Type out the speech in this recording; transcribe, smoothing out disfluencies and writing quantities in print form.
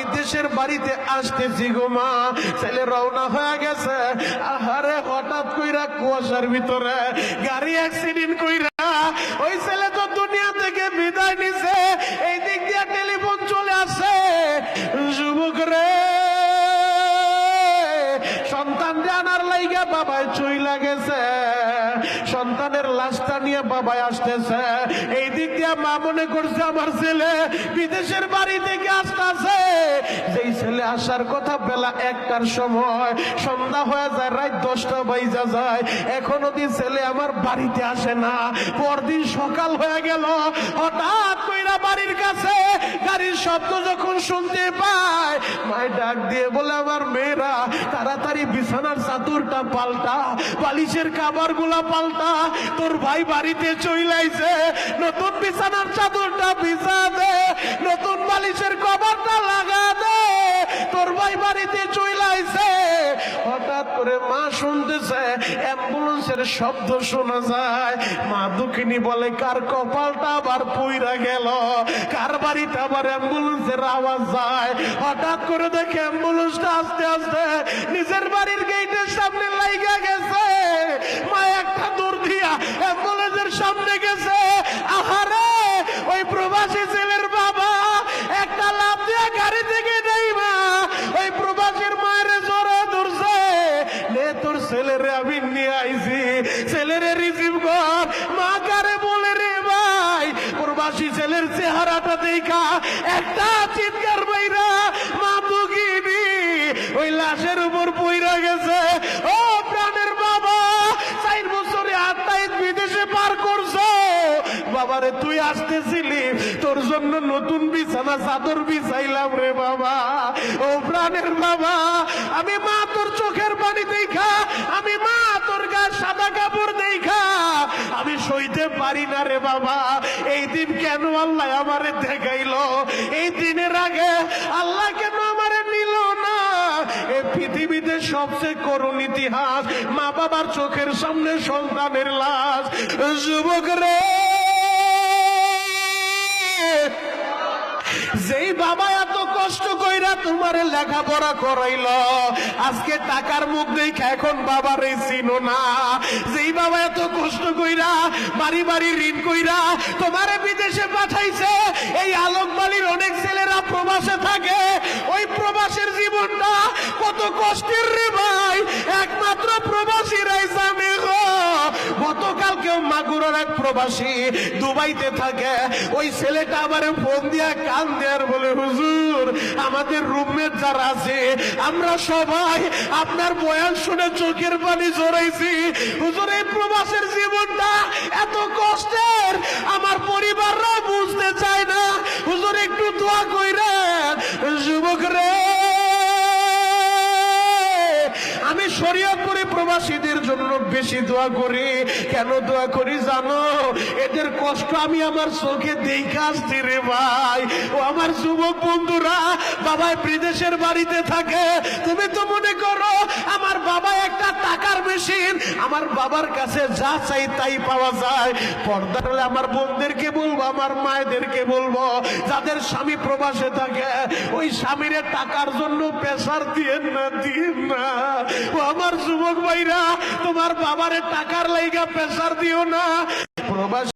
আমি দেশের বাড়িতে আসতেছি গো মা। ছেলে রওনা হয়ে গেছে, আহারে হঠাৎ কইরা কুয়াশার ভিতরে গাড়ি অ্যাক্সিডেন্ট কইরা ওই ছেলে তো দুনিয়া থেকে বিদায় নিছে। এই দিক দিয়ে টেলিফোন চলে আসে, যুবক রে সন্তান জানার লাইগা বাবাই চইলা গেছে, সন্তানের লাশটা নিয়ে বাবাই আসতেছে। এই দিক দিয়ে মা মনে করছে আমার ছেলে বিদেশের বাড়ি থেকে আসতেছে। যেই ছেলে আসার কথা বেলা 1টার সময়, সন্ধ্যা হয়ে যায়, রাত 10টা বাজা যায়, এখনো দিন ছেলে আমার বাড়িতে আসে না। পরদিন সকাল হয়ে গেল, হঠাৎ কইরা বাড়ির কাছে গাড়ির শব্দ যখন শুনতে পায়, মায় ডাক দিয়ে বলে আমার মেয়েরা তাড়াতাড়ি বিছানার চাদরটা পাল্টা, বালিশের কাবার গুলা পাল্টা, তোর ভাই বাড়িতে চইলাইছে, নতুন বিছানার চাদরটা বিছা দে, নতুন বালিশের কভারটা লাগা দে, তোর ভাই বাড়িতে চইলাইছে। হঠাৎ করে মা শুনতেছে অ্যাম্বুলেন্সের শব্দ শোনা যায়। মা দুঃখিনী বলে কার কপালটা আবার পুইরা গেল, কার বাড়িতে আবার অ্যাম্বুলেন্সের আওয়াজ যায়। হঠাৎ করে দেখে অ্যাম্বুলেন্সটা আস্তে আস্তে নিজের বাড়ির গেটের সামনে লাইগা গেছে। মা একটা দৌড় দিয়া অ্যাম্বুলেন্সের সামনে গেছে, আহারে ওই প্রবাসী ছেলের বাবা একটা লাফ দিয়া গাড়ি থেকে নেই, মা ওই প্রবাসীর মায়ের জোরে ধরছে, নে তোর ছেলেরে আমি নিয়ে আইছি, ছেলেরে রিসিভ কর। মা কারে বলে রে ভাই, প্রবাসী ছেলের চেহারাটা দেখা একটা চিৎকার বাইরা মা দুঃখিনী ওই লাশের উপর পইরা গেছে। ও প্রাণের বাবা, 4 বছরে 28 বিদেশে পার করছো, বাবারে তুই আসতেছিলি, তোর জন্য নতুন বিছানা চাদর বিছাইলাম রে বাবা। ও প্রাণের বাবা, আমি মা তোর চোখের পানি দেখা, আমি মা তোর গা সাদা কাপড় দেখা আমি সইতে পারি না রে বাবা। এই দিন কেন আল্লাহ আমারে দেখাইলো? এই দিনের আগে আল্লাহ কেন আমারে নিল না? এই পৃথিবীতে সবচেয়ে করুণ ইতিহাস, মা বাবার চোখের সামনে সন্তানের লাশ। যুবক রে, যেই বাবা এত কষ্ট কইরা তোমারে লেখাপড়া করাইল, আজকে টাকার মুখ দেখা এখন বাবারে চিনো না। যেই বাবা এত কষ্ট কইরা বাড়ি বাড়ি ঋণ কইরা তোমারে বিদেশে পাঠাইছে, এই আলোকবাড়ির অনেক ছেলেরা প্রবাসে থাকে, ওই প্রবাসের জীবনটা কত কষ্টের রে ভাই, একমাত্র প্রবাসীরাই জানে গো। গতকালকেও মাগুরার এক প্রবাসী দুবাইতে থাকে, ওই ছেলেটা আমারে ফোন দিয়া কান দেয়ার বলে, হুজুর আমাদের রুমমেট যারা আছে আমরা সবাই আপনার বয়ান শুনে চোখের পানি জড়াইছি। হুজুর এই প্রবাসের জীবনটা এত কষ্টের, আমার পরিবাররা বুঝতে চায় না, হুজুর একটু দোয়া কইরেন। যুবক রে, আমি শরীয়তপুরে প্রবাসীদের জন্য বেশি দোয়া করি। কেন দোয়া করি জানো? এদের কষ্ট আমি আমার চোখে দেখে আসছি রে ভাই। ও আমার যুবক বন্ধুরা, বাবাই বিদেশের বাড়িতে থাকে, তুমি তো মনে করো আমার বাবা একটা টাকার মেশিন, আমার বাবার কাছে যা চাই তাই পাওয়া যায়। পর্দার হলে আমার বোনদেরকে বলবো, আমার মায়েদেরকে বলবো, যাদের স্বামী প্রবাসে থাকে ওই স্বামীর টাকার জন্য প্রেসার দিয়েন না, দিন না। ও আমার যুবক ভাইরা, তোমার বাবারে টাকার লাইগা প্রেসার দিও না। প্রবাস